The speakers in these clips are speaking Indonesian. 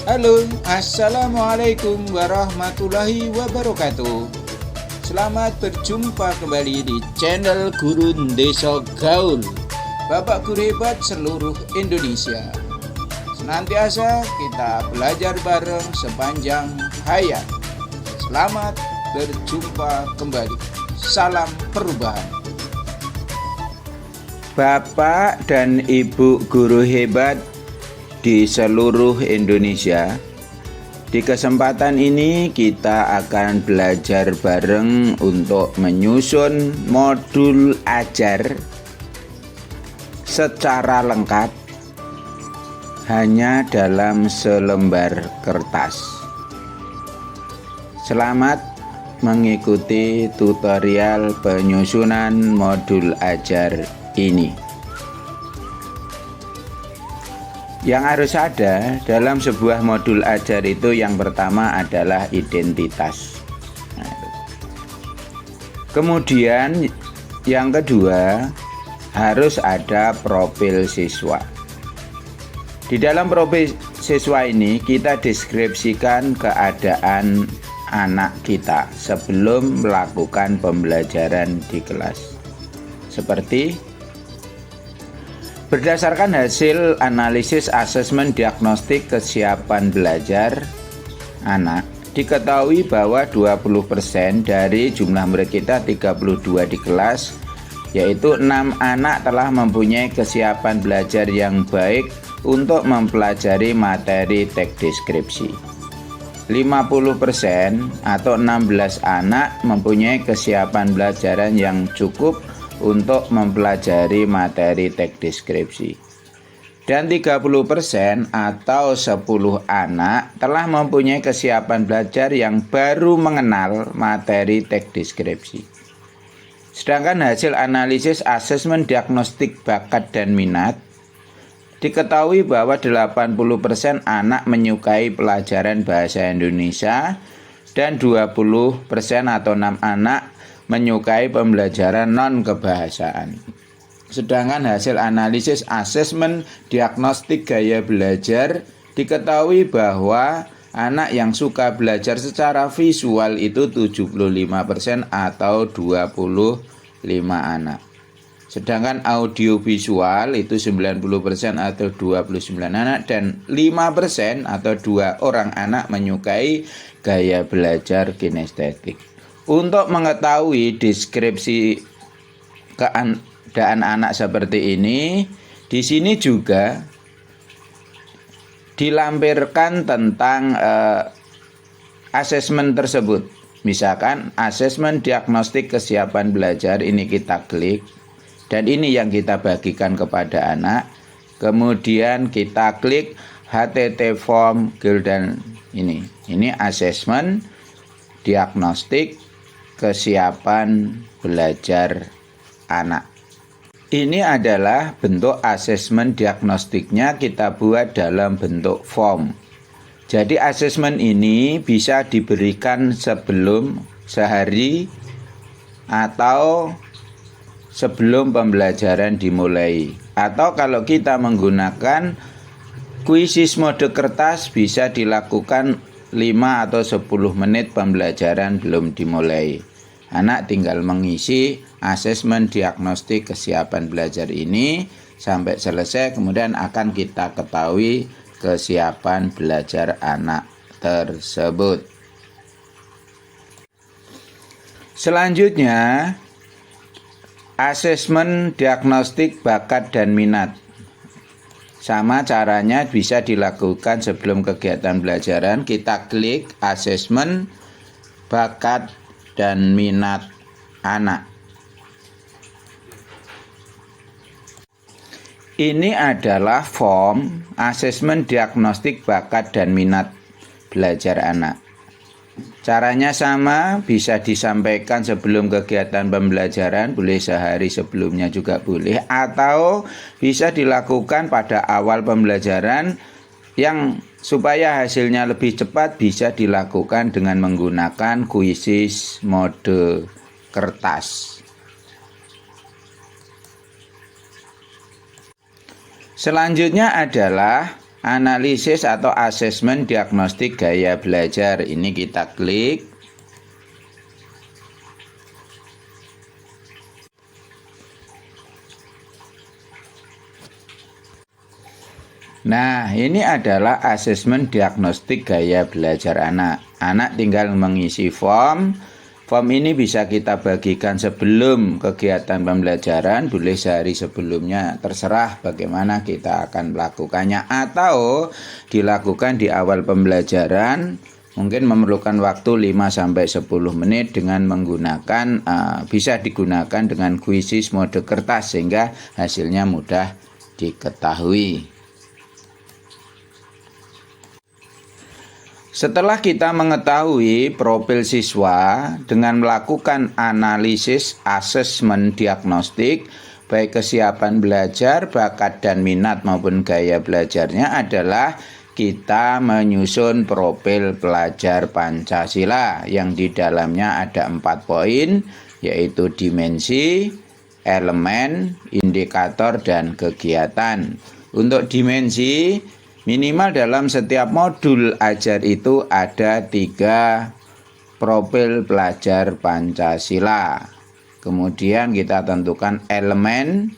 Halo, Assalamualaikum warahmatullahi wabarakatuh. Selamat berjumpa kembali di channel Gurun Desa Gaul, Bapak Guru Hebat seluruh Indonesia. Senantiasa kita belajar bareng sepanjang hayat. Selamat berjumpa kembali. Salam perubahan. Bapak dan Ibu guru hebat di seluruh Indonesia, di kesempatan ini kita akan belajar bareng untuk menyusun modul ajar secara lengkap hanya dalam selembar kertas. Selamat mengikuti tutorial penyusunan modul ajar ini. Yang harus ada dalam sebuah modul ajar itu yang pertama adalah identitas. Kemudian yang kedua harus ada profil siswa. Di dalam profil siswa ini kita deskripsikan keadaan anak kita sebelum melakukan pembelajaran di kelas. Seperti berdasarkan hasil analisis asesmen diagnostik kesiapan belajar anak, diketahui bahwa 20% dari jumlah murid kita 32 di kelas, yaitu 6 anak telah mempunyai kesiapan belajar yang baik untuk mempelajari materi teks deskripsi. 50% atau 16 anak mempunyai kesiapan belajaran yang cukup untuk mempelajari materi teks deskripsi. Dan 30% atau 10 anak telah mempunyai kesiapan belajar yang baru mengenal materi teks deskripsi. Sedangkan hasil analisis asesmen diagnostik bakat dan minat, diketahui bahwa 80% anak menyukai pelajaran bahasa Indonesia dan 20% atau 6 anak menyukai pembelajaran non-kebahasaan. Sedangkan hasil analisis asesmen diagnostik gaya belajar, diketahui bahwa anak yang suka belajar secara visual itu 75% atau 25 anak. Sedangkan audio visual itu 90% atau 29 anak, dan 5% atau 2 orang anak menyukai gaya belajar kinestetik. Untuk mengetahui deskripsi keadaan anak seperti ini, di sini juga dilampirkan tentang asesmen tersebut. Misalkan asesmen diagnostik kesiapan belajar, ini kita klik dan ini yang kita bagikan kepada anak. Kemudian kita klik HTT form dan ini asesmen diagnostik kesiapan belajar anak. Ini adalah bentuk asesmen diagnostiknya, kita buat dalam bentuk form. Jadi asesmen ini bisa diberikan sebelum sehari atau sebelum pembelajaran dimulai. Atau kalau kita menggunakan kuisis mode kertas, bisa dilakukan 5 atau 10 menit pembelajaran belum dimulai. Anak tinggal mengisi asesmen diagnostik kesiapan belajar ini sampai selesai, kemudian akan kita ketahui kesiapan belajar anak tersebut. Selanjutnya, asesmen diagnostik bakat dan minat. Sama caranya bisa dilakukan sebelum kegiatan belajaran. Kita klik asesmen bakat dan minat anak. Ini adalah form asesmen diagnostik bakat dan minat belajar anak. Caranya sama, bisa disampaikan sebelum kegiatan pembelajaran, boleh sehari sebelumnya juga boleh, atau bisa dilakukan pada awal pembelajaran. Yang supaya hasilnya lebih cepat bisa dilakukan dengan menggunakan kuisis mode kertas. Selanjutnya adalah analisis atau asesmen diagnostik gaya belajar. Ini kita klik. Nah, ini adalah asesmen diagnostik gaya belajar anak. Anak tinggal mengisi form. Form ini bisa kita bagikan sebelum kegiatan pembelajaran, boleh sehari sebelumnya, terserah bagaimana kita akan melakukannya, atau dilakukan di awal pembelajaran. Mungkin memerlukan waktu 5-10 menit dengan menggunakan, bisa digunakan dengan kuisis mode kertas sehingga hasilnya mudah diketahui. Setelah kita mengetahui profil siswa dengan melakukan analisis asesmen diagnostik, baik kesiapan belajar, bakat dan minat maupun gaya belajarnya adalah kita menyusun profil pelajar Pancasila yang di dalamnya ada 4 poin, yaitu dimensi, elemen, indikator, dan kegiatan. Untuk dimensi, minimal dalam setiap modul ajar itu ada 3 profil pelajar Pancasila. Kemudian kita tentukan elemen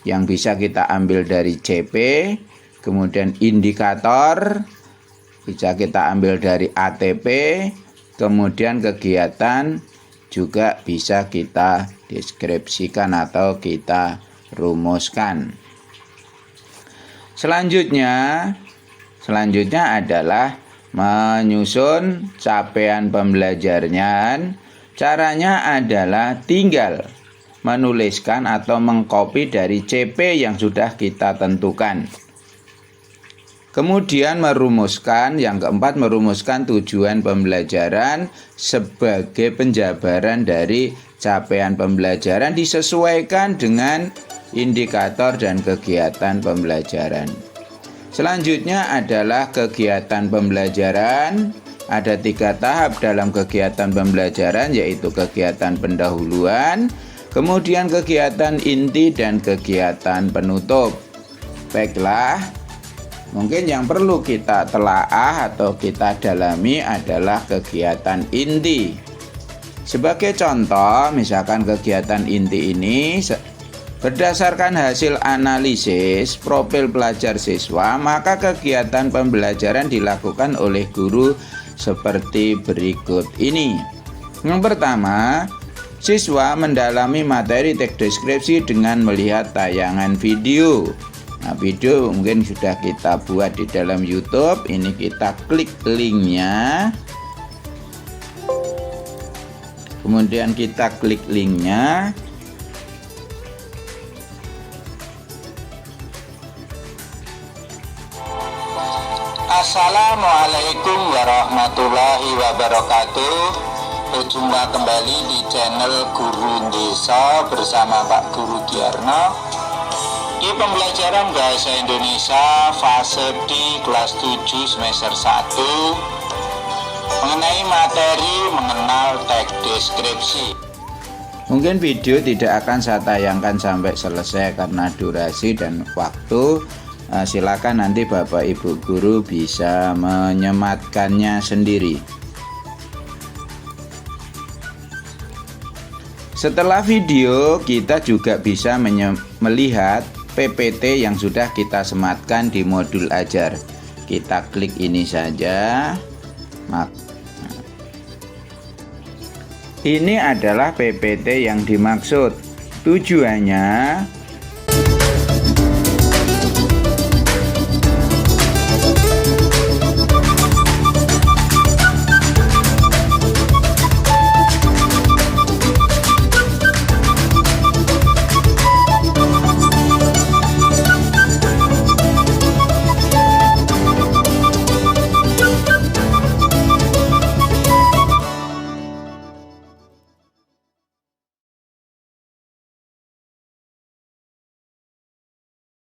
yang bisa kita ambil dari CP. Kemudian indikator bisa kita ambil dari ATP. Kemudian kegiatan juga bisa kita deskripsikan atau kita rumuskan. Selanjutnya adalah menyusun capaian pembelajarannya. Caranya adalah tinggal menuliskan atau mengcopy dari CP yang sudah kita tentukan. Kemudian yang keempat merumuskan tujuan pembelajaran sebagai penjabaran dari capaian pembelajaran disesuaikan dengan indikator dan kegiatan pembelajaran. Selanjutnya adalah kegiatan pembelajaran. Ada 3 tahap dalam kegiatan pembelajaran, yaitu kegiatan pendahuluan, kemudian kegiatan inti, dan kegiatan penutup. Baiklah, mungkin yang perlu kita telaah atau kita dalami adalah kegiatan inti. Sebagai contoh, misalkan kegiatan inti ini berdasarkan hasil analisis profil pelajar siswa, maka kegiatan pembelajaran dilakukan oleh guru seperti berikut ini. Yang pertama, siswa mendalami materi teks deskripsi dengan melihat tayangan video. Nah, video mungkin sudah kita buat di dalam YouTube. Ini kita klik linknya. Kemudian kita klik linknya. Assalamualaikum warahmatullahi wabarakatuh. Berjumpa kembali di channel Guru Desa bersama Pak Guru Giarno di pembelajaran Bahasa Indonesia fase D kelas 7 semester 1 mengenai materi mengenal teks deskripsi. Mungkin video tidak akan saya tayangkan sampai selesai karena durasi dan waktu. Silakan nanti Bapak Ibu Guru bisa menyematkannya sendiri. Setelah video, kita juga bisa melihat PPT yang sudah kita sematkan di modul ajar. Kita klik ini saja. Ini adalah PPT yang dimaksud. Tujuannya